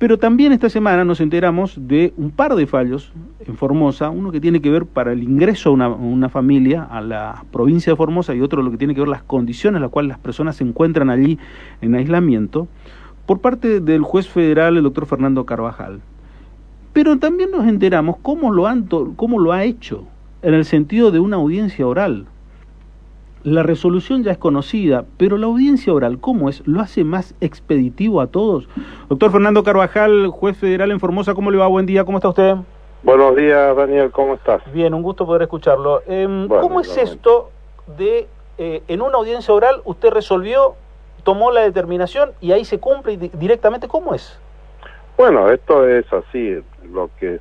Pero también esta semana nos enteramos de un par de fallos en Formosa, uno que tiene que ver para el ingreso a una familia a la provincia de Formosa y otro lo que tiene que ver las condiciones en las cuales las personas se encuentran allí en aislamiento, por parte del juez federal, el doctor Fernando Carvajal. Pero también nos enteramos cómo lo ha hecho, en el sentido de una audiencia oral. La resolución ya es conocida, pero la audiencia oral, ¿cómo es? ¿Lo hace más expeditivo a todos? Doctor Fernando Carvajal, juez federal en Formosa, ¿cómo le va? Buen día, ¿cómo está usted? Buenos días, Daniel, ¿cómo estás? Bien, un gusto poder escucharlo. Bueno, ¿Cómo es esto de, en una audiencia oral, usted resolvió, tomó la determinación y ahí se cumple directamente? ¿Cómo es? Bueno, esto es así, lo que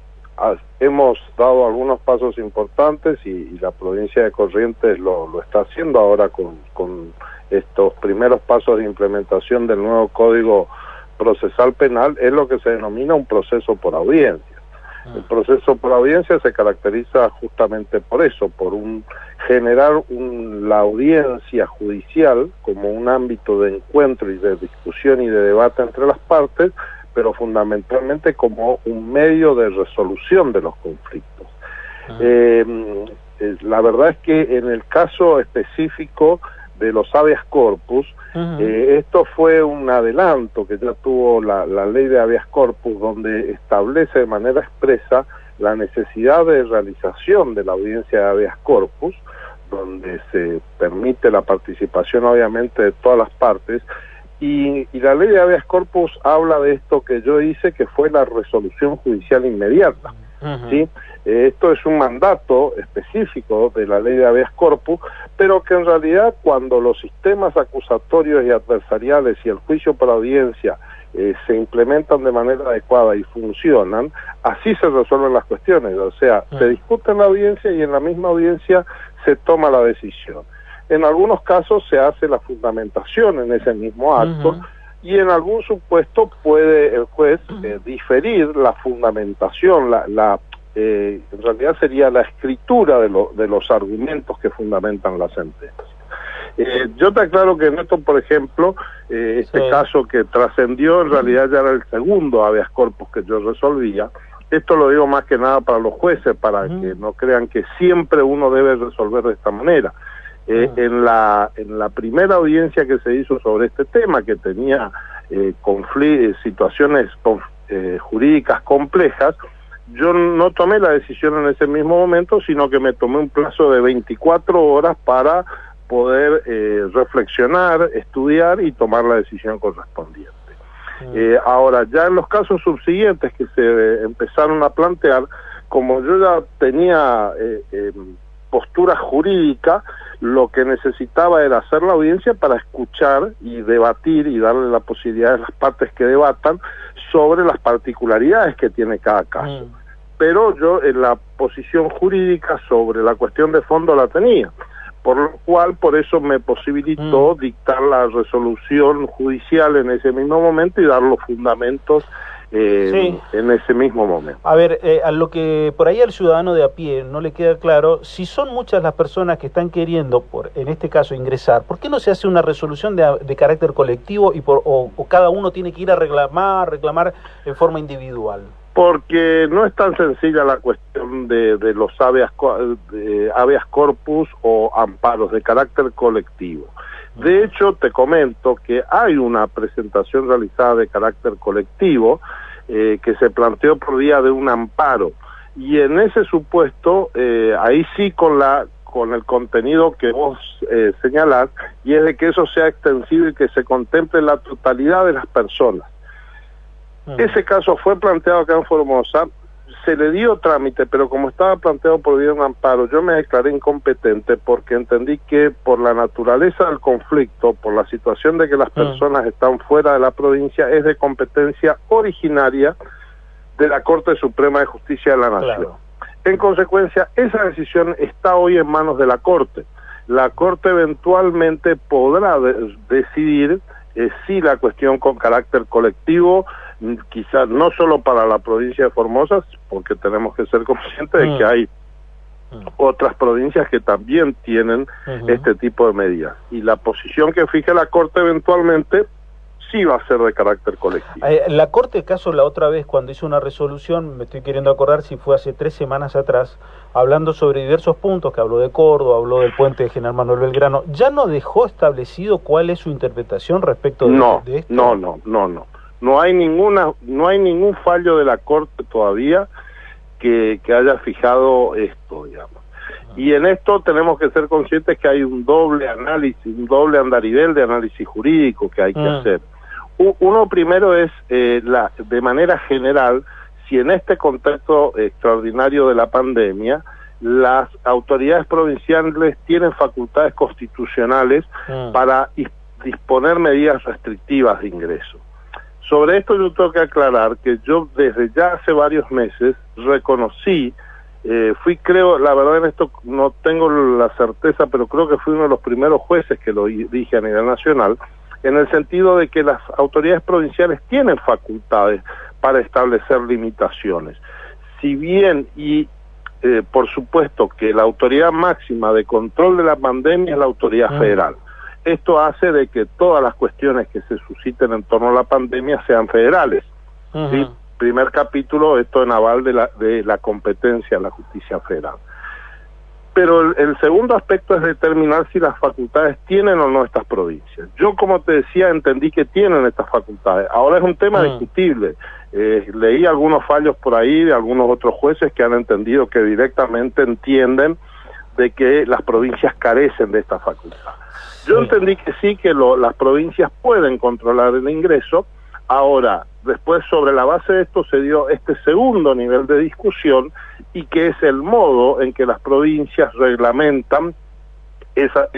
hemos dado algunos pasos importantes y la provincia de Corrientes lo está haciendo ahora con estos primeros pasos de implementación del nuevo Código Procesal Penal, es lo que se denomina un proceso por audiencia. El proceso por audiencia se caracteriza justamente por eso, por generar la audiencia judicial como un ámbito de encuentro y de discusión y de debate entre las partes, pero fundamentalmente como un medio de resolución de los conflictos. La verdad es que en el caso específico de los habeas corpus, esto fue un adelanto que ya tuvo la ley de habeas corpus, donde establece de manera expresa la necesidad de realización de la audiencia de habeas corpus, donde se permite la participación obviamente de todas las partes, y la ley de habeas corpus habla de esto que yo hice, que fue la resolución judicial inmediata. ¿Sí? Esto es un mandato específico de la ley de habeas corpus, pero que en realidad cuando los sistemas acusatorios y adversariales y el juicio por audiencia se implementan de manera adecuada y funcionan, así se resuelven las cuestiones, o sea, se discute en la audiencia y en la misma audiencia se toma la decisión. En algunos casos se hace la fundamentación en ese mismo acto, y en algún supuesto puede el juez diferir la fundamentación, en realidad sería la escritura de los argumentos que fundamentan la sentencia. Yo te aclaro que en esto, por ejemplo, caso que trascendió, en realidad ya era el segundo habeas corpus que yo resolvía. Esto lo digo más que nada para los jueces, para que no crean que siempre uno debe resolver de esta manera. En la primera audiencia que se hizo sobre este tema, que tenía situaciones jurídicas complejas, yo no tomé la decisión en ese mismo momento, sino que me tomé un plazo de 24 horas para poder reflexionar, estudiar y tomar la decisión correspondiente. Ahora, ya en los casos subsiguientes que se empezaron a plantear, como yo ya tenía postura jurídica, lo que necesitaba era hacer la audiencia para escuchar y debatir y darle la posibilidad a las partes que debatan sobre las particularidades que tiene cada caso. Pero yo en la posición jurídica sobre la cuestión de fondo la tenía, por lo cual por eso me posibilitó dictar la resolución judicial en ese mismo momento y dar los fundamentos en ese mismo momento. A ver, a lo que por ahí al ciudadano de a pie no le queda claro, si son muchas las personas que están queriendo, en este caso, ingresar, ¿por qué no se hace una resolución de carácter colectivo o cada uno tiene que ir a reclamar en forma individual? Porque no es tan sencilla la cuestión de los habeas corpus o amparos de carácter colectivo. De hecho, te comento que hay una presentación realizada de carácter colectivo que se planteó por vía de un amparo, y en ese supuesto, ahí sí con el contenido que vos señalás, y es de que eso sea extensivo y que se contemple la totalidad de las personas. Ese caso fue planteado acá en Formosa, se le dio trámite, pero como estaba planteado por vía de un amparo, yo me declaré incompetente porque entendí que por la naturaleza del conflicto, por la situación de que las personas están fuera de la provincia, es de competencia originaria de la Corte Suprema de Justicia de la Nación. Claro. En consecuencia, esa decisión está hoy en manos de la Corte. La Corte eventualmente podrá decidir si la cuestión con carácter colectivo, quizás no solo para la provincia de Formosa, porque tenemos que ser conscientes de que hay otras provincias que también tienen este tipo de medidas. Y la posición que fije la Corte eventualmente sí va a ser de carácter colectivo. La Corte, caso la otra vez, cuando hizo una resolución, me estoy queriendo acordar si fue hace 3 semanas atrás, hablando sobre diversos puntos, que habló de Córdoba, habló del puente de General Manuel Belgrano, ¿ya no dejó establecido cuál es su interpretación respecto de esto? No. No hay ningún fallo de la Corte todavía que haya fijado esto, digamos. Y en esto tenemos que ser conscientes que hay un doble análisis, un doble andarivel de análisis jurídico que hay que hacer. Uno primero es, de manera general, si en este contexto extraordinario de la pandemia, las autoridades provinciales tienen facultades constitucionales para disponer medidas restrictivas de ingreso. Sobre esto yo tengo que aclarar que yo desde ya hace varios meses reconocí, creo, la verdad en esto no tengo la certeza, pero creo que fui uno de los primeros jueces que lo dije a nivel nacional, en el sentido de que las autoridades provinciales tienen facultades para establecer limitaciones. Si bien, por supuesto que la autoridad máxima de control de la pandemia es la autoridad federal. Esto hace de que todas las cuestiones que se susciten en torno a la pandemia sean federales. ¿Sí? Primer capítulo, esto en aval de la competencia de la justicia federal. Pero el segundo aspecto es determinar si las facultades tienen o no estas provincias. Yo, como te decía, entendí que tienen estas facultades. Ahora es un tema discutible. Leí algunos fallos por ahí de algunos otros jueces que han entendido que directamente entienden de que las provincias carecen de esta facultad. Yo entendí que sí, que las provincias pueden controlar el ingreso. Ahora, después sobre la base de esto se dio este segundo nivel de discusión, y que es el modo en que las provincias reglamentan esa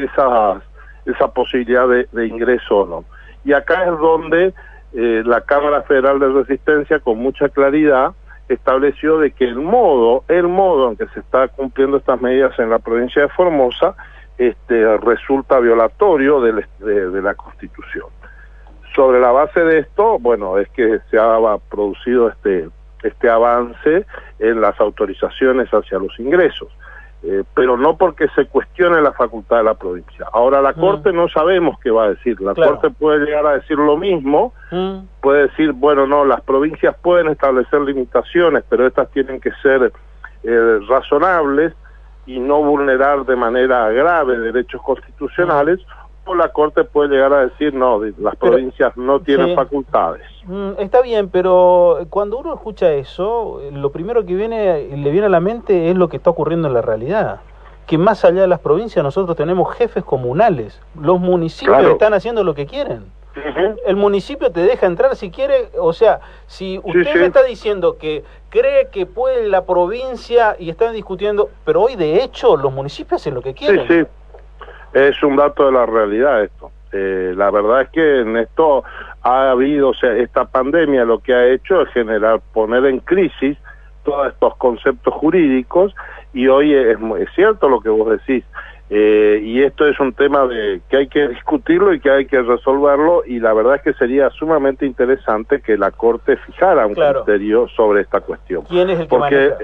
posibilidad de ingreso o no. Y acá es donde la Cámara Federal de Resistencia, con mucha claridad, estableció de que el modo en que se está cumpliendo estas medidas en la provincia de Formosa resulta violatorio de la Constitución. Sobre la base de esto, bueno, es que se ha producido este avance en las autorizaciones hacia los ingresos, pero no porque se cuestione la facultad de la provincia. Ahora la Corte no sabemos qué va a decir. La Corte puede llegar a decir lo mismo, puede decir, bueno, no, las provincias pueden establecer limitaciones, pero estas tienen que ser razonables y no vulnerar de manera grave derechos constitucionales, o la Corte puede llegar a decir, no, las provincias no tienen facultades. Está bien, pero cuando uno escucha eso, lo primero que le viene a la mente es lo que está ocurriendo en la realidad. Que más allá de las provincias nosotros tenemos jefes comunales. Los municipios están haciendo lo que quieren. El municipio te deja entrar si quiere. O sea, si usted me está diciendo que cree que puede la provincia y están discutiendo, pero hoy de hecho los municipios hacen lo que quieren. Sí. Es un dato de la realidad esto. La verdad es que en esto ha habido, o sea, esta pandemia lo que ha hecho es poner en crisis todos estos conceptos jurídicos, y hoy es cierto lo que vos decís, y esto es un tema que hay que discutirlo y que hay que resolverlo, y la verdad es que sería sumamente interesante que la Corte fijara un criterio sobre esta cuestión. ¿Quién es el que maneja?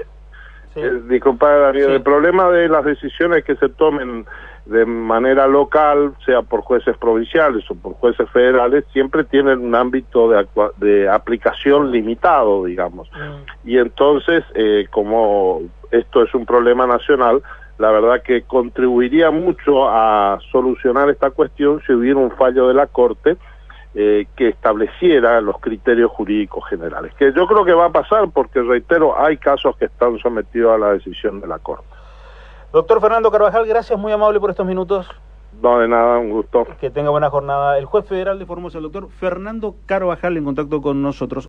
Disculpa, Darío, el problema de las decisiones que se tomen de manera local, sea por jueces provinciales o por jueces federales, siempre tienen un ámbito de aplicación limitado, digamos. Y entonces, como esto es un problema nacional, la verdad que contribuiría mucho a solucionar esta cuestión si hubiera un fallo de la Corte que estableciera los criterios jurídicos generales, que yo creo que va a pasar porque, reitero, hay casos que están sometidos a la decisión de la Corte. Doctor Fernando Carvajal, gracias, muy amable por estos minutos. No, de nada, un gusto. Que tenga buena jornada. El juez federal de Formosa, el doctor Fernando Carvajal, en contacto con nosotros.